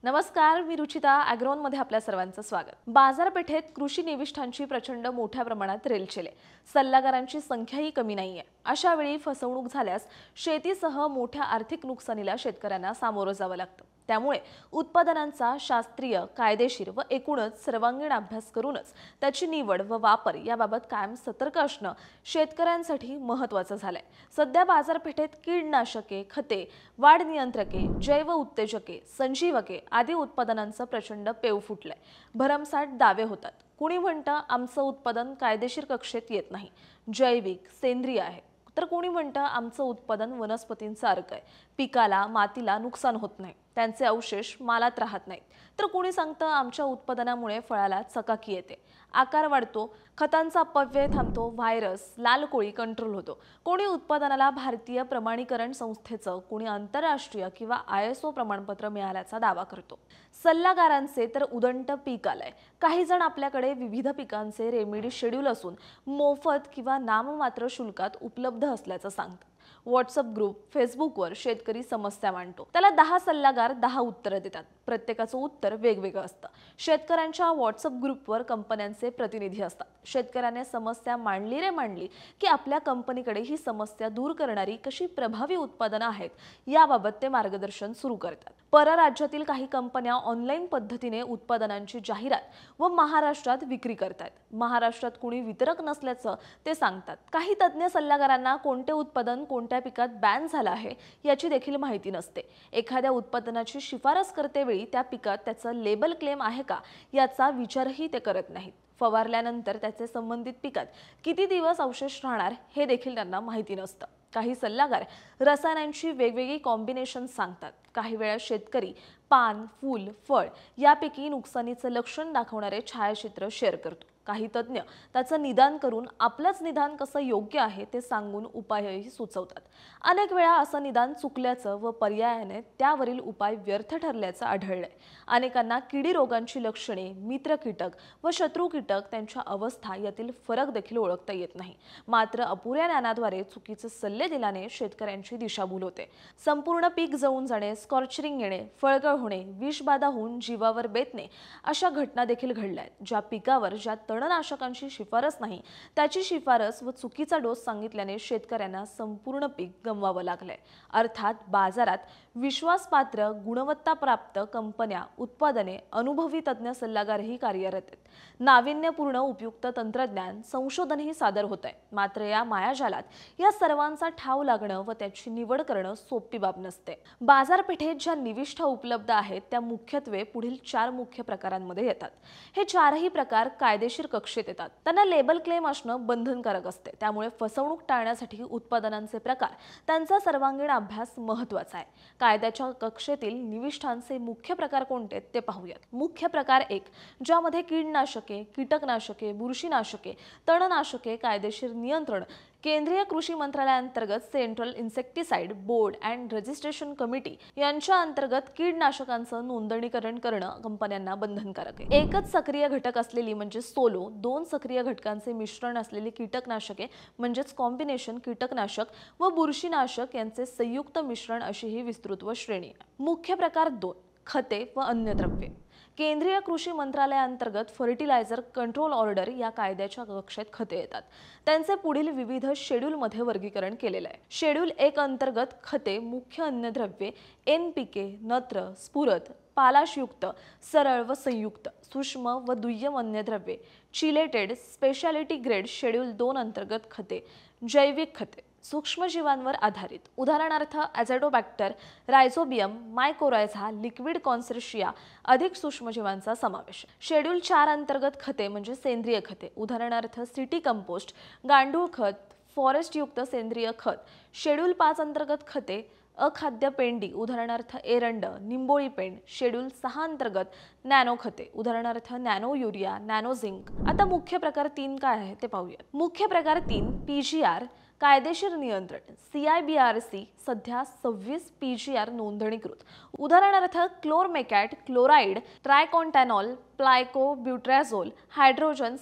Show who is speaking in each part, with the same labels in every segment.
Speaker 1: नमस्कार, मी रुचिता ॲग्रोनमध्ये आपल्या सर्वांचं स्वागत। बाजारपेठेत कृषी निविष्ठांची प्रचंड मोठ्या प्रमाणात रेलचेल आहे। सल्लागारांची संख्याही कमी नाहीये। अशा वेळी फसवणूक झाल्यास शेतीसह मोठ्या आर्थिक नुकसानीला शेतकऱ्यांना सामोरं जावं लागतं। त्यामुळे उत्पादनांचा शास्त्रीय, कायदेशीर व एकूणच सर्वांगीण अभ्यास करूनच त्याची निवड व वापर याबाबत कायम सतर्क असणं शेतकऱ्यांसाठी महत्त्वाचं झालंय। सध्या बाजारपेठेत कीडनाशके, खते, वाढ नियंत्रके, जैव उत्तेजके, संजीवके आदी उत्पादनांचं प्रचंड पेव फुटलंय। भरमसाठ दावे होतात। कुणी म्हणतं आमचं उत्पादन कायदेशीर कक्षेत येत नाही, जैविक, सेंद्रिय आहे, तर कोणी म्हणतं आमचं उत्पादन वनस्पतींचं अर्क आहे, पिकाला, मातीला नुकसान होत नाही, त्यांचे अवशेष मालात राहत नाहीत, तर कोणी सांगतं आमच्या उत्पादनामुळे फळाला चकाकी येते, आकार वाढतो, खतांचा अपव्यय थांबतो, व्हायरस, लाल कोळी कंट्रोल होतो। कोणी उत्पादनाला भारतीय प्रमाणीकरण संस्थेचं, कोणी आंतरराष्ट्रीय किंवा ISO प्रमाणपत्र मिळाल्याचा दावा करतो। सल्लागारांचे तर उदंड पीक आलंय। काही जण आपल्याकडे विविध पिकांचे रेमेडी शेड्यूल असून मोफत किंवा नाममात्र शुल्कात उपलब्ध असल्याचं सांगतात। व्हॉट्सअप ग्रुप, फेसबुकवर शेतकरी समस्या मांडतो, त्याला 10 सल्लागार 10 उत्तरं देतात। प्रत्येकाचं उत्तर वेगवेगळं असतं। शेतकऱ्यांच्या व्हॉट्सअप ग्रुपवर कंपन्यांचे प्रतिनिधी असतात। शेतकऱ्याने समस्या मांडली की आपल्या कंपनीकडे ही समस्या दूर करणारी कशी प्रभावी उत्पादनं आहेत याबाबत ते मार्गदर्शन सुरू करतात। परराज्यातील काही कंपन्या ऑनलाईन पद्धतीने उत्पादनांची जाहिरात व महाराष्ट्रात विक्री करतात। महाराष्ट्रात कुणी वितरक नसल्याचं ते सांगतात। काही तज्ञ सल्लागारांना कोणते उत्पादन कोणत्या पिकात बॅन झालं आहे याची देखील माहिती नसते। एखाद्या उत्पादनाची शिफारस करतेवेळी त्या पिकात त्याचं लेबल क्लेम आहे का याचा विचारही ते करत नाहीत। फवारल्यानंतर त्याचे संबंधित पिकात किती दिवस अवशेष राहणार हे देखील त्यांना माहिती नसतं। काही सल्लागार रसायनांची वेगवेगळी कॉम्बिनेशन सांगतात। काही वेळा शेतकरी पान, फूल, फळ यापैकी नुकसानीचं लक्षण दाखवणारे छायाचित्र शेअर करतो। काही तज्ञ त्याचं निदान करून आपलंच निदान कसं योग्य आहे ते सांगून उपायही सुचवतात। अनेक वेळा असं निदान चुकल्याचं व पर्यायाने त्यावरील उपाय व्यर्थ ठरल्याचं आढळलंय। अनेकांना किडी रोगांची लक्षणे, मित्र कीटक व शत्रू कीटक त्यांच्या अवस्था यातील फरक देखील ओळखता येत नाही। मात्र अपुऱ्या ज्ञानाद्वारे चुकीचे सल्ले दिल्याने शेतकऱ्यांची दिशाभूल होते। संपूर्ण पीक जळून जाणे, स्कॉर्चिंग येणे, फळगळ होणे, विषबाधा होऊन जीवावर बेतणे अशा घटना देखील घडल्यात। ज्या पिकावर ज्या तणनाशकांची शिफारस नाही त्याची शिफारस व चुकीचा डोस सांगितल्याने शेतकऱ्यांना संपूर्ण पीक गमवावं लागलंय। अर्थात बाजारात विश्वासपात्र, गुणवत्ताप्राप्त कंपन्या, उत्पादने, अनुभवी तज्ञ सल्लागारही कार्यरत आहेत। नाविन्यपूर्ण उपयुक्त तंत्रज्ञान, संशोधनही सादर होत आहे। मात्र या मायाजालात या सर्वांचा ठाव लागणं व त्याची निवड करणं सोपी बाब नसते। बाजारपेठेत ज्या निविष्ठा उपलब्ध आहेत त्या मुख्यत्वे पुढील 4 मुख्य प्रकारांमध्ये येतात। हे 4ही प्रकार कायदेशीर कक्षेत येतात। त्यांना लेबल क्लेम असणं बंधनकारक असते। त्यामुळे फसवणूक टाळण्यासाठी उत्पादनांचे प्रकार, त्यांचा सर्वांगीण अभ्यास महत्त्वाचा आहे। कायद्याच्या कक्षेतील निविष्ठांचे मुख्य प्रकार कोणते ते पाहूयात। मुख्य प्रकार 1, ज्यामध्ये कीडनाशके, कीटकनाशके, बुरशीनाशके, तणनाशके, कायदेशीर नियंत्रण, केंद्रीय कृषी मंत्रालयाअंतर्गत central insecticide board and registration committee यांच्या अंतर्गत कीडनाशकांचं नोंदणीकरण करणं कंपन्यांना बंधनकारक आहे। एकच सक्रिय घटक असलेली म्हणजे सोलो, 2 सक्रिय घटकांचे मिश्रण असलेली कीटकनाशके म्हणजेच कॉम्बिनेशन कीटकनाशक व बुरशीनाशक यांचे संयुक्त मिश्रण अशी ही विस्तृत व श्रेणी आहे। मुख्य प्रकार 2, खते व अन्य द्रव्ये। केंद्रीय कृषी मंत्रालयाअंतर्गत फर्टिलायझर कंट्रोल ऑर्डर या कायद्याच्या कक्षेत खते येतात। त्यांचे पुढील विविध शेड्यूलमध्ये वर्गीकरण केलेले आहे। शेड्यूल 1 अंतर्गत खते, मुख्य अन्नद्रव्ये, NPK, नत्र, स्फुरद, पालाशयुक्त, सरळ व संयुक्त, सूक्ष्म व दुय्यम अन्नद्रव्ये, चिलेटेड, स्पेशालिटी ग्रेड। शेड्यूल 2 अंतर्गत खते, जैविक खते, सूक्ष्मजीवांवर आधारित, उदाहरणार्थ ॲझोटोबॅक्टर, रायझोबियम, मायकोरायझा, लिक्विड कॉन्सर्शिया, अधिक सूक्ष्मजीवांचा समावेश। शेड्यूल 4 अंतर्गत खते म्हणजे सेंद्रिय खते, उदाहरणार्थ सिटी कंपोस्ट, गांडूळ खत, फॉरेस्टयुक्त सेंद्रिय खत। शेड्यूल 5 अंतर्गत खते, अखाद्य पेंडी, उदाहरणार्थ एरंड, निंबोळी पेंड। शेड्यूल 6 अंतर्गत नॅनो खते, उदाहरणार्थ नॅनो युरिया, नॅनो झिंक। आता मुख्य प्रकार 3 काय आहे ते पाहूया। मुख्य प्रकार 3 PGR, कायदेशीर नियंत्रण, CIBRC, सध्या 26 PGR नोंदणीकृत, उदाहरणार्थ chlormequat, chloride, triacontanol, paclobutrazol, hydrogen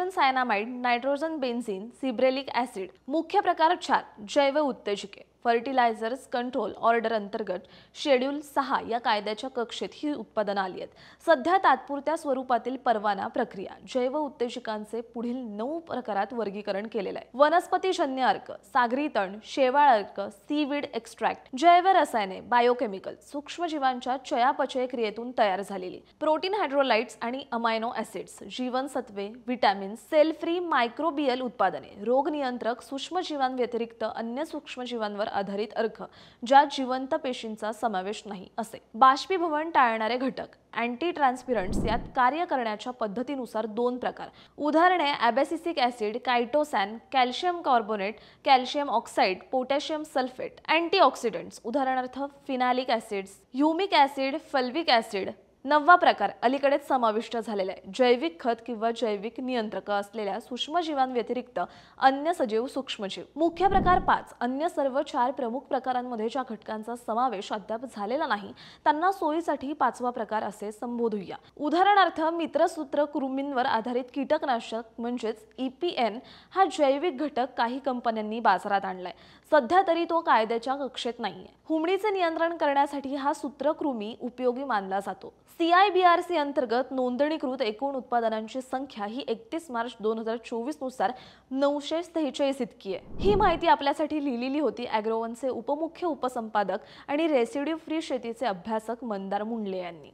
Speaker 1: cyanamide, nitrogen benzene, gibberellic acid. मुख्य प्रकार 4 जैव उत्तेजके, फर्टिलायझर्स कंट्रोल ऑर्डर अंतर्गत शेड्यूल 6 या कायद्याच्या कक्षेत ही उत्पादनं आली आहेत। सध्या तात्पुरत्या स्वरूपातील परवाना प्रक्रिया जैव उत्तेजकांचे पुढील 9 प्रकारात वर्गीकरण केलेलं आहे। वनस्पतीजन्य अर्क, सागरी तण, शेवाळ अर्क, सीवीड एक्स्ट्रॅक्ट, जैव रसायने, बायोकेमिकल, सूक्ष्मजीवांच्या चयापचय क्रियेतून तयार झालेली, प्रोटीन हायड्रोलाइट्स आणि अमायनो ऍसिड्स, जीवनसत्वे, व्हिटॅमिन्स, सेल फ्री मायक्रोबियल उत्पादने, रोग नियंत्रक, सूक्ष्मजीवांव्यतिरिक्त अन्य सूक्ष्मजीवांवर आधारित अर्क ज्यात जिवंत पेशींचा समावेश नाही असे। बाष्पीभवन टाळणारे घटक, अँटी ट्रान्सपिरंट्स यात कार्य करण्याच्या पद्धतीनुसार 2 प्रकार, उदाहरणे abscisic acid, chitosan, calcium carbonate, calcium oxide, potassium sulphate, antioxidants उदाहरणार्थ phenolic acids, humic acid, fulvic acid. 9वा प्रकार अलीकडेच समाविष्ट झालेला आहे, जैविक खत किंवा जैविक नियंत्रक असलेल्या सूक्ष्मजीवांव्यतिरिक्त अन्य सजीव सूक्ष्मजीव। मुख्य प्रकार 5, अन्य सर्व 4 प्रमुख प्रकारांमध्ये ज्या घटकांचा समावेश अद्याप झालेला नाही त्यांना सोयीसाठी 5वा प्रकार असे संबोधूया। उदाहरणार्थ मित्रसूत्रकृमींवर आधारित कीटकनाशक म्हणजेच EPN हा जैविक घटक काही कंपन्यांनी बाजारात आणलाय, सध्या तरी तो कायद्याच्या कक्षेत नाहीये। हुमणीचे नियंत्रण करण्यासाठी हा सूत्रकृमी उपयोगी मानला जातो। CIBRC अंतर्गत नोंदणीकृत एकूण उत्पादनांची संख्या ही 31 मार्च 2024 नुसार 943 इतकी आहे। ही माहिती आपल्यासाठी लिहिलेली होती ॲग्रोवनचे उपमुख्य उपसंपादक आणि रेसिड्यू फ्री शेतीचे अभ्यासक मंदार मुंडले यांनी।